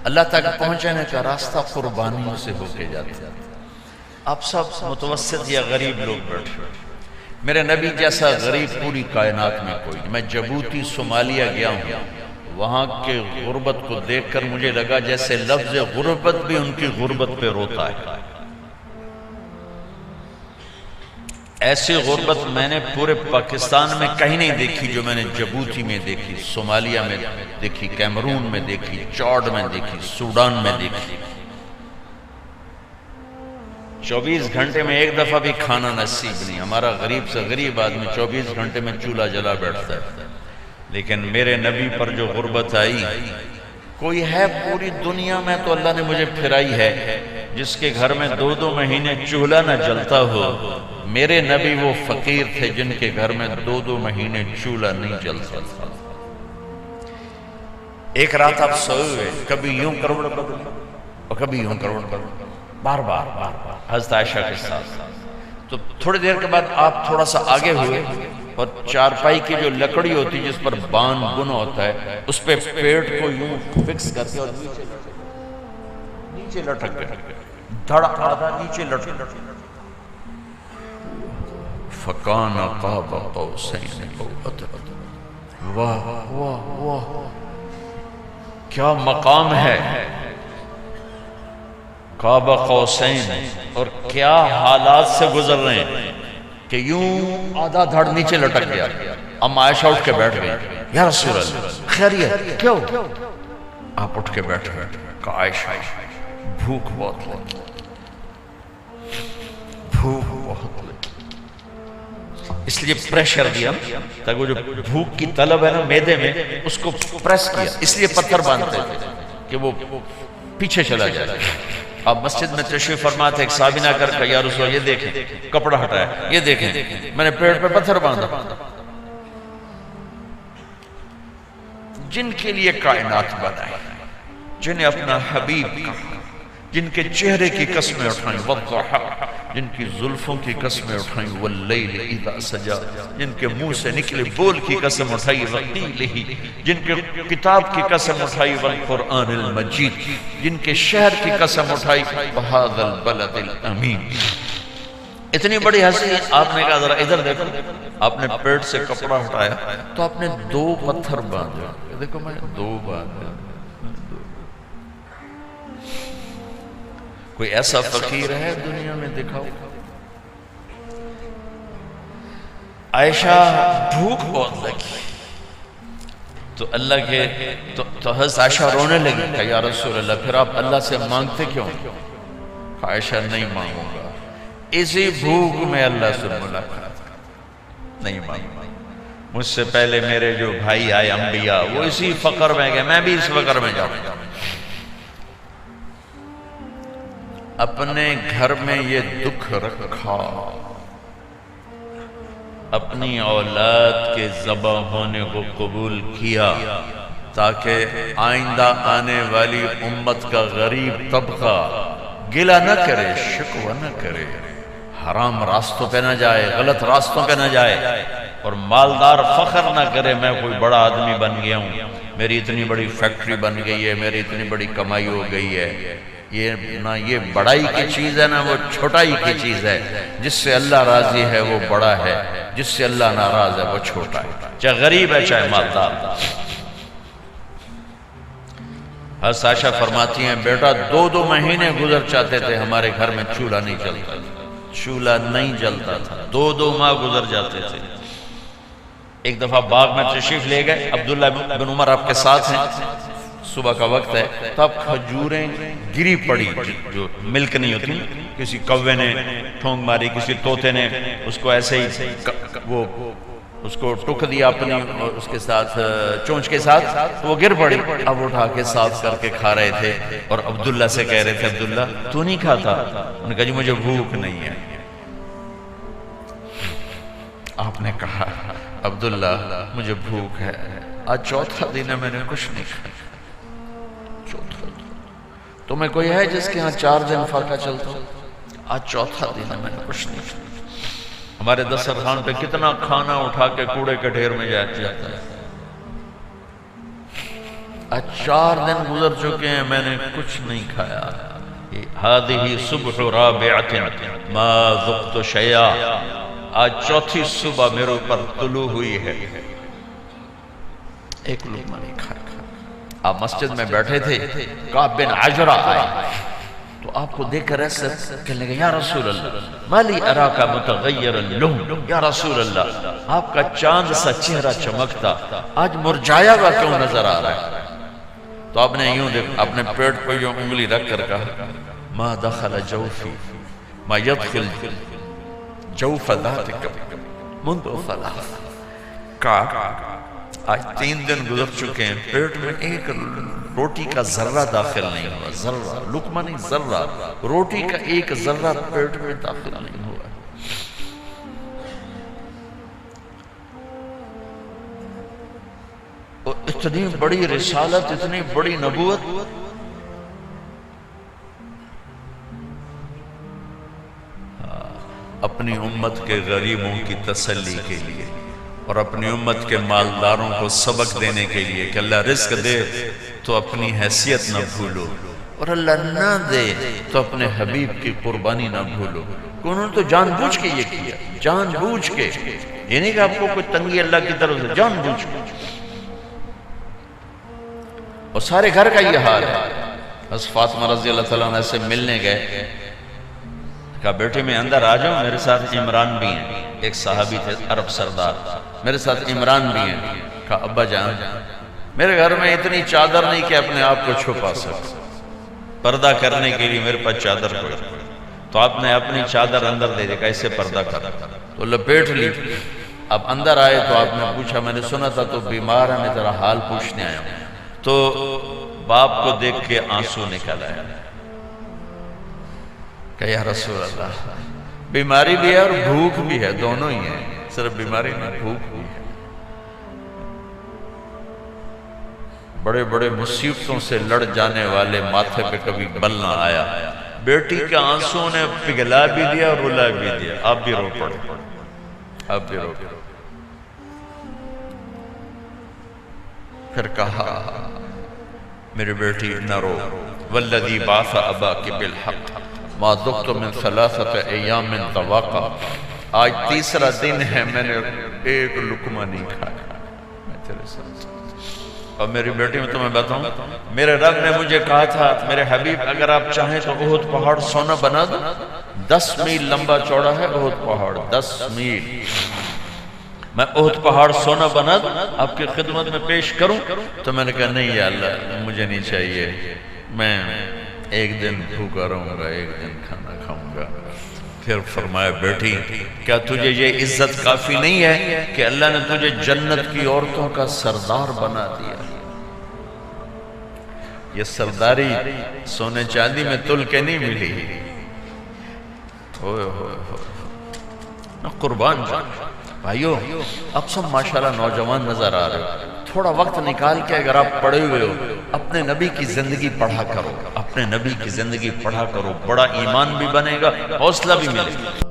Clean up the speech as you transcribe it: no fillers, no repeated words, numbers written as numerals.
اللہ تک پہنچنے کا راستہ قربانیوں سے ہو کے جاتا ہے۔ آپ سب متوسط یا غریب لوگ بیٹھے، میرے نبی جیسا غریب پوری کائنات میں کوئی نہیں۔ میں جبوتی صومالیہ گیا ہوں، وہاں کے غربت کو دیکھ کر مجھے لگا جیسے لفظ غربت بھی ان کی غربت پہ روتا ہے۔ ایسی غربت میں نے پورے پاکستان میں کہیں نہیں دیکھی جو میں نے جبوتی میں دیکھی، صومالیہ میں دیکھی، کیمرون میں دیکھی، چاڈ میں دیکھی، سوڈان میں دیکھی۔ 24 گھنٹے میں ایک دفعہ بھی کھانا نصیب نہیں۔ ہمارا غریب سے غریب آدمی 24 گھنٹے میں چولہا جلا بیٹھتا ہے، لیکن میرے نبی پر جو غربت آئی، کوئی ہے پوری دنیا میں تو اللہ نے مجھے پھرائی ہے جس کے گھر میں 2 مہینے چولہا نہ جلتا ہو۔ میرے نبی وہ فقیر تھے جن کے گھر میں 2 مہینے چولہا نہیں جلتا تھا۔ ایک رات آپ سوئے ہوئے، کبھی یوں کروڑ بدل اور کبھی یوں کروڑ بدل، بار بار حضرت عائشہ کے ساتھ۔ تو تھوڑی دیر کے بعد آپ تھوڑا سا آگے ہوئے اور چارپائی کی جو لکڑی ہوتی جس پر بان بنا ہوتا ہے، اس پہ پیٹ کو یوں فکس کر کے اور نیچے لٹک گئے، دھڑا آدھا نیچے لٹک گئے۔ فَكَانَ قَابَ قَوْسَيْنِ أَوْ أَدْنَىٰ۔ واہ واہ واہ، کیا مقام ہے قاب قوسین، اور کیا حالات سے گزر رہے ہیں کہ یوں آدھا دھڑ نیچے لٹک گیا۔ اب عائشہ اٹھ کے بیٹھ گئی، یا رسول اللہ خیریت کیوں؟ آپ اٹھ کے بیٹھ گئے، کہا عائشہ بھوک بہت لگی، بھوک بہت لگی، اس لیے پریشر دیا تاکہ وہ جو بھوک کی طلب ہے نا معدے میں، اس کو پریس کیا، اس لیے پتھر باندھتے تھے کہ وہ پیچھے چلا جائے۔ اب مسجد میں تشریف فرما تھے، ایک صحابی نے کر یا رسول اللہ یہ دیکھیں، کپڑا ہٹایا، یہ دیکھیں میں نے پیٹ پہ پتھر باندھا۔ جن کے لیے کائنات بنائی، جنہیں اپنا حبیب کہا، جن کے چہرے کی قسمیں اٹھائیں والضحا، جن کی زلفوں کی قسمیں اٹھائیں واللیل اذا سجا، جن کے منہ سے نکلے بول کی قسم اٹھائی وقیلہ، جن کے کتاب کی قسم اٹھائی والقرآن المجید، جن کے شہر کی قسم اٹھائی وہذا البلد الامین۔ اتنی بڑی ہستی، آپ نے کہا ذرا ادھر دیکھو، آپ نے پیٹ سے کپڑا ہٹایا تو آپ نے 2 پتھر باندھے، دیکھو میں 2 باندھے۔ کوئی ایسا فقیر ہے دنیا میں دکھاؤ؟ عائشہ بھوک بہت لگی تو اللہ کے تو حضرت عائشہ رونے لگی، کہ یا رسول اللہ پھر آپ اللہ سے مانگتے کیوں؟ عائشہ نہیں مانگوں گا، اسی بھوک میں اللہ سے ملاقات نہیں مانگوں گا۔ مجھ سے پہلے میرے جو بھائی آئے انبیاء، وہ اسی فقر میں گئے، میں بھی اس فقر میں جاؤں گا۔ اپنے گھر میں یہ دکھ رکھا، اپنی اولاد کے ذبح ہونے کو قبول کیا تاکہ آئندہ آنے والی امت کا غریب طبقہ گلہ نہ کرے، شکوہ نہ کرے، حرام راستوں پہ نہ جائے، غلط راستوں پہ نہ جائے، اور مالدار فخر نہ کرے میں کوئی بڑا آدمی بن گیا ہوں، میری اتنی بڑی فیکٹری بن گئی ہے، میری اتنی بڑی کمائی ہو گئی ہے۔ یہ نہ یہ بڑائی کی چیز ہے نہ وہ چھوٹائی کی چیز ہے۔ جس سے اللہ راضی ہے وہ بڑا ہے، جس سے اللہ ناراض ہے وہ چھوٹا ہے، چاہے غریب ہے چاہے مالدار۔ حضرت عائشہ فرماتی ہیں بیٹا 2 مہینے گزر جاتے تھے ہمارے گھر میں چولہا نہیں جلتا تھا، چولہا نہیں جلتا تھا، 2 ماہ گزر جاتے تھے۔ ایک دفعہ باغ میں تشریف لے گئے، عبداللہ بن عمر آپ کے ساتھ ہیں، صبح کا وقت ہے، تب کھجوریں گری پڑی جو ملک نہیں ہوتی، کسی کوے نے ٹھونگ ماری، کسی طوطے نے اس کو ایسے ہی وہ اس کو ٹک دیا اپنی اس کے ساتھ چونچ کے ساتھ، وہ گر پڑی۔ اب اٹھا کے صاف کر کے کھا رہے تھے اور عبداللہ سے کہہ رہے تھے عبداللہ تو نہیں کھاتا؟ انہوں نے کہا جی مجھے بھوک نہیں ہے۔ آپ نے کہا عبداللہ مجھے بھوک ہے، آج 4تھا دن ہے میں نے کچھ نہیں کھایا۔ تمہیں کوئی ہے جس کے ہاں 4 دن فاقہ چلتا ہو؟ آج 4تھا دن ہے میں نے کچھ نہیں کھایا۔ ہمارے دسترخوان پہ کتنا کھانا اٹھا کے کوڑے کے ڈھیر میں جاتا ہے۔ آج 4 دن گزر چکے ہیں میں نے کچھ نہیں کھایا. هذه صبح رابعة ما ذقت شيئا. آج چوتھی صبح میرے اوپر طلوع ہوئی ہے، ایک لقمہ نہیں کھایا. آپ مسجد میں بیٹھے تھے، کعب بن عجرہ آئے تو آپ کو دیکھ کر ایسے کہنے لگے یا رسول اللہ مالی اراکا متغیر اللون. یا رسول اللہ آپ کا چاند سا چہرہ چمکتا آج مرجھایا ہوا کیوں نظر آ رہا ہے؟ تو آپ نے یوں دیکھ اپنے پیٹ پہ یوں انگلی رکھ کر کہا ما دخل جوفی ما يدخل جوف ذاتک منذ ثلاث. آج 3 دن گزر چکے ہیں، پیٹ میں ایک روٹی کا ذرہ داخل نہیں ہوا. ذرہ، لقمہ نہیں، ذرہ، روٹی کا ایک ذرہ پیٹ میں داخل نہیں ہوا. اور اتنی بڑی رسالت، اتنی بڑی نبوت. اپنی امت کے غریبوں کی تسلی کے لیے اور اپنی امت کے مالداروں کو سبق دینے کے لیے کہ اللہ رزق دے تو اپنی حیثیت نہ بھولو، اور اللہ نہ دے تو اپنے حبیب کی قربانی نہ بھولو. انہوں نے تو جان بوجھ کے یہ کیا، جان بوجھ کے. یہ نہیں کہ آپ کو کوئی تنگی اللہ کی طرف سے، جان بوجھ کے. اور سارے گھر کا یہ حال ہے. بس فاطمہ رضی اللہ تعالیٰ عنہ سے ملنے گئے، کہا بیٹے میں اندر آ جاؤں، میرے ساتھ عمران بھی ہیں. ایک صحابی تھے عرب سردار، میرے ساتھ عمران بھی ہیں. کہا ابا جان میرے گھر میں اتنی چادر نہیں کہ اپنے آپ کو چھپا سکتا، پردہ کرنے کے لیے میرے پاس چادر کوئی. تو آپ نے اپنی چادر اندر دے دی، کیسے پردہ کر تو لپیٹ لی. اب اندر آئے تو آپ نے پوچھا میں نے سنا تھا تو بیمار ہے، میں تیرا حال پوچھنے آیا ہوں. تو باپ کو دیکھ کے آنسو نکل آیا کہ یا رسول اللہ بیماری بھی ہے اور بھوک بھی ہے، دونوں ہی ہیں، صرف بیماری نہیں بھوک بھی ہے. بڑے بڑے مصیبتوں سے لڑ جانے والے ماتھے پہ کبھی بل نہ آیا. بیٹی کے آنسوں نے پگھلا بھی دیا اور رلا بھی دیا. آپ بھی رو پڑے، آپ بھی رو پڑے. پھر کہا میری بیٹی نہ رو، والذی بعث اباک بالحق ما ذقت من 3 ایام طواقا. آج 3 دن ہے میں نے ایک لقمہ نہیں کھایا. میں تیرے ساتھ اور میری بیٹی میں تمہیں بتاؤں، میرے رب نے مجھے کہا تھا میرے حبیب اگر آپ چاہیں تو احد پہاڑ سونا بنا دو. 10 میل لمبا چوڑا ہے احد پہاڑ، 10 میل. میں احد پہاڑ سونا بنا دوں، آپ کی خدمت میں پیش کروں. تو میں نے کہا نہیں یا اللہ مجھے نہیں چاہیے، میں ایک دن بھوکا رہوں گا، ایک دن کھانا کھاؤں گا. پھر فرمایا بیٹی کیا تجھے یہ عزت کافی نہیں ہے کہ اللہ نے تجھے جنت کی عورتوں کا سردار بنا دیا؟ یہ سرداری سونے چاندی میں تل کے نہیں ملی. قربان جان بھائیو، اب سب ماشاءاللہ نوجوان نظر آ رہے ہو. تھوڑا وقت نکال کے اگر آپ پڑھے ہوئے ہو اپنے نبی کی زندگی پڑھا کرو، اپنے نبی کی زندگی پڑھا کرو. بڑا ایمان بھی بنے گا، حوصلہ بھی ملے گا.